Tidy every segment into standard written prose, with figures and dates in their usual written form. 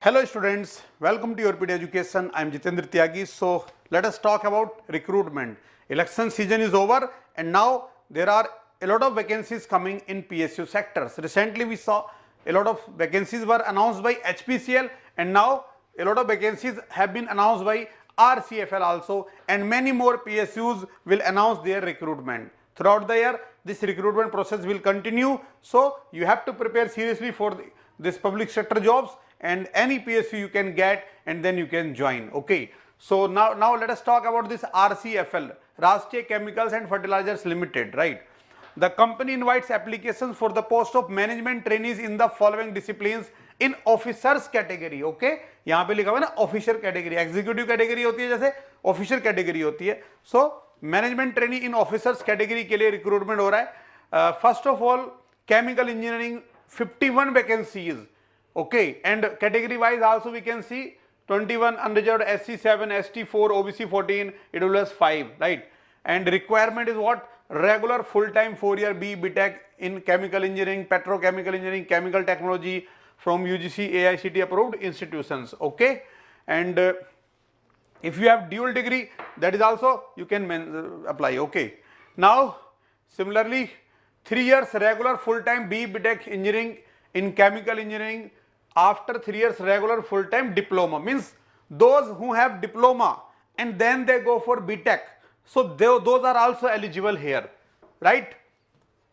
Hello students, welcome to YourPD Education. I am Jitendra Tyagi. So let us talk about recruitment. Election season is over and now there are a lot of vacancies coming in PSU sectors. Recently we saw a lot of vacancies were announced by HPCL and now a lot of vacancies have been announced by RCFL also, and many more PSUs will announce their recruitment. Throughout the year this recruitment process will continue, so you have to prepare seriously for this public sector jobs, and any PSU you can get and then you can join. Okay, so now let us talk about this RCFL, Rashtriya Chemicals and Fertilizers Limited, right? The company invites applications for the post of management trainees in the following disciplines in officers category. Okay, यहाँ पे लिखा हुआ है ना officer category, executive category होती है जैसे officer category होती है, सो मैनेजमेंट ट्रेनी इन ऑफिसर्स कैटेगरी के लिए रिक्रूटमेंट हो रहा है. First of all chemical engineering 51 vacancies. Okay, and category wise also we can see 21 unreserved, SC 7, ST 4, OBC 14, AWS 5, right? And requirement is what? Regular full-time 4-year BTech in chemical engineering, petrochemical engineering, chemical technology from UGC AICTE approved institutions. Okay, and if you have dual degree, that is also you can apply. Okay, now similarly 3 years regular full-time BTech engineering in chemical engineering after 3 years regular full-time diploma, means those who have diploma and then they go for BTech, so those are also eligible here, right?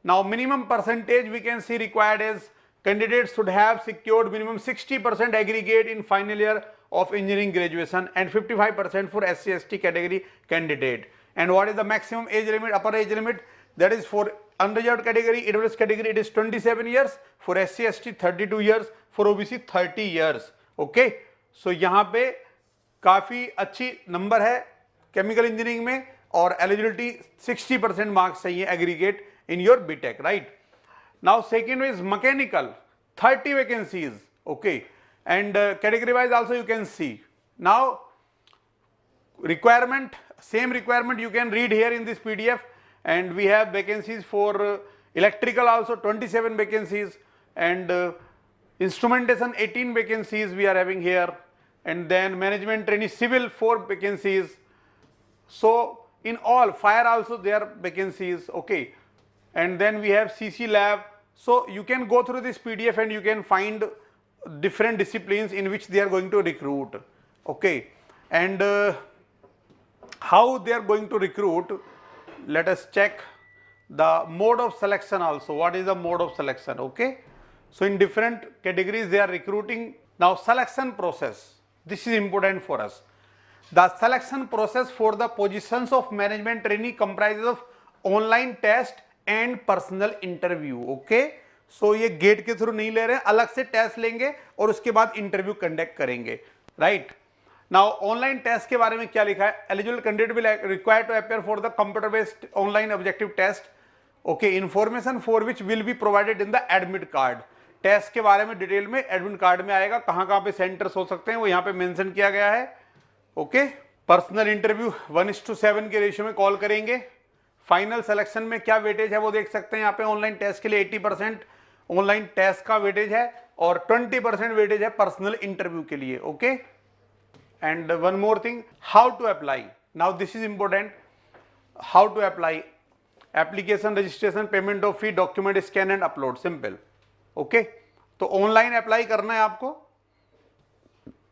Now minimum percentage we can see required is candidates should have secured minimum 60% aggregate in final year of engineering graduation and 55% for SC/ST category candidate. And what is the maximum age limit, upper age limit? That is for unreserved category, AWS category it is 27 years, for SC/ST 32 years, for OBC 30 years. Okay, so यहाँ पे काफी अच्छी number है chemical engineering में और eligibility 60% marks चाहिए aggregate in your BTech, right? Now second is mechanical 30 vacancies. Okay, and category wise also you can see. Now requirement, same requirement you can read here in this PDF, and we have vacancies for electrical also 27 vacancies, and instrumentation 18 vacancies we are having here, and then management trainee civil 4 vacancies. So in all, fire also there are vacancies. Okay, and then we have CC lab. So you can go through this PDF and you can find different disciplines in which they are going to recruit. Okay, and how they are going to recruit, let us check the mode of selection also. What is the mode of selection? Okay, so in different categories they are recruiting. Now selection process, this is important for us. The selection process for the positions of management trainee comprises of online test and personal interview. Okay, so ये gate के through नहीं ले रहे हैं, अलग से test लेंगे और उसके बाद इंटरव्यू कंडक्ट करेंगे, राइट? नाउ ऑनलाइन टेस्ट के बारे में क्या लिखा है? Eligible candidate will require to appear for the computer based online objective test. Okay, information for which will be provided in the admit card. Test के बारे में डिटेल में एडमिट कार्ड में आएगा, कहां पे सेंटर्स हो सकते हैं वो यहाँ पे मेंशन किया गया है. ओके, पर्सनल इंटरव्यू 1:7 के रेशियो में कॉल करेंगे. फाइनल सिलेक्शन में क्या वेटेज है वो देख सकते हैं यहाँ पे. ऑनलाइन टेस्ट के लिए 80% ऑनलाइन टेस्ट का वेटेज है और 20% वेटेज है पर्सनल इंटरव्यू के लिए. Okay, and one more thing, how to apply. Now this is important, how to apply. Application, registration, payment of fee, document scan and upload, simple. Okay, तो online apply करना है आपको,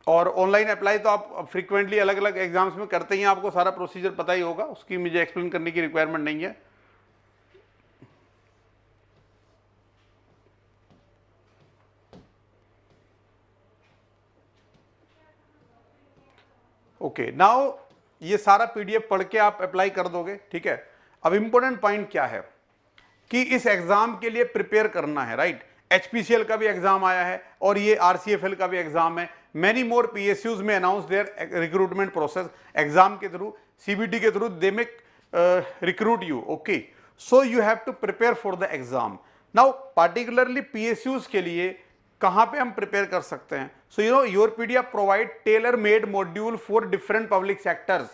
और online apply तो आप frequently अलग अलग exams में करते ही हैं, आपको सारा प्रोसीजर पता ही होगा, उसकी मुझे एक्सप्लेन करने की रिक्वायरमेंट नहीं है. ओके, नाउ ये सारा पीडीएफ पढ़ के आप अप्लाई कर दोगे, ठीक है? अब इंपॉर्टेंट पॉइंट क्या है कि इस एग्जाम के लिए प्रिपेयर करना है, राइट? एचपीसीएल का भी एग्जाम आया है और ये आरसीएफएल का भी एग्जाम है. मैनी मोर पीएसयूज में announce their recruitment process exam के थ्रू, सीबीटी के through they may recruit you. Okay, so you have to prepare for the exam. Now particularly PSUs के लिए कहां पे हम प्रिपेयर कर सकते हैं? So you know YourPedia provide tailor made module for different public sectors.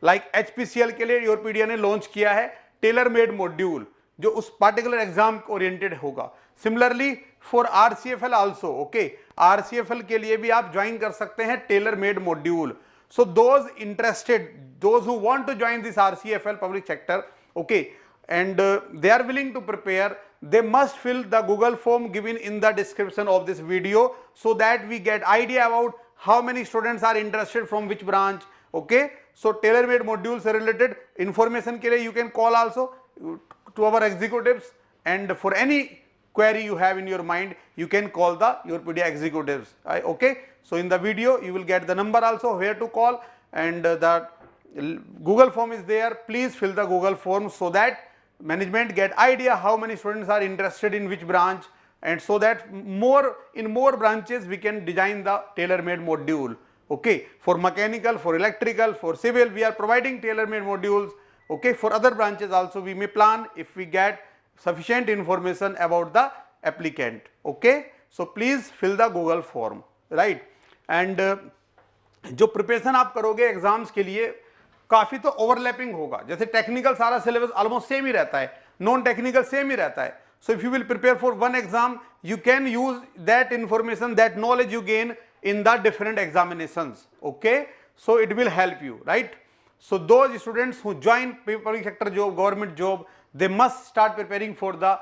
Like HPCL के लिए YourPedia ने लॉन्च किया है टेलर मेड मॉड्यूल जो उस पार्टिकुलर एग्जाम ओरिएंटेड होगा। Similarly for RCFL also, okay, RCFL के लिए भी आप ज्वाइन कर सकते हैं Taylor made module. So those interested, those who want to join this RCFL public sector, okay, and they are willing to prepare, they must fill the Google form given in the description of this video, so that we get idea about how many students are interested from which branch, okay. So tailor made modules related information के लिए you can call also to our executives, and for any query you have in your mind, you can call the YourPedia executives, okay. So in the video you will get the number also where to call, and the Google form is there. Please fill the Google form so that management get idea how many students are interested in which branch, and so that in more branches we can design the tailor made module, okay. For mechanical, for electrical, for civil we are providing tailor made modules, okay. For other branches also we may plan if we get sufficient information about the applicant, okay. So please fill the Google form, right. And जो preparation आप करोगे exams के लिए काफी तो overlapping होगा, जैसे technical सारा सिलेबस ऑलमोस्ट सेम ही रहता है, नॉन टेक्निकल सेम ही रहता है. So if you will prepare for one exam you can use that information, that knowledge you gain in the different examinations, okay. So it will help you, right. So those students who join public sector job, government job, they must start preparing for the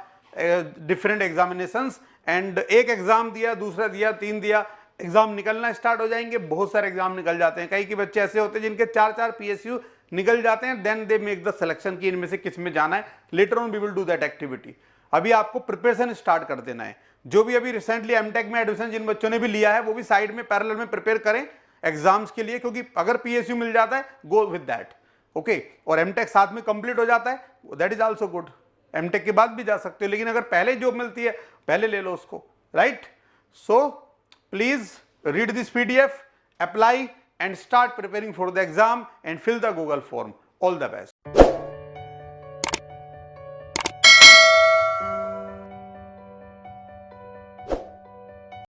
different examinations. And एक exam दिया, दूसरा दिया, तीन दिया, exam निकलना start हो जाएंगे. बहुत सारे एग्जाम निकल जाते हैं. कई के बच्चे ऐसे होते हैं जिनके 4-4 PSU निकल जाते हैं. Then they make the selection की इनमें से किस में जाना है. Later on we will do that activity. अभी आपको प्रिपरेशन स्टार्ट कर देना है. जो भी अभी रिसेंटली एमटेक में एडमिशन जिन बच्चों ने भी लिया है वो भी साइड में पैरेलल में प्रिपेयर करें एग्जाम्स के लिए, क्योंकि अगर PSU मिल जाता है गो विद दैट, ओके. और एमटेक साथ में कंप्लीट हो जाता है that is also good. MTech के बाद भी जा सकते हो, लेकिन अगर पहले जॉब मिलती है पहले ले लो उसको, right. So please read this PDF, apply and start preparing for the exam and fill the Google form. All the best.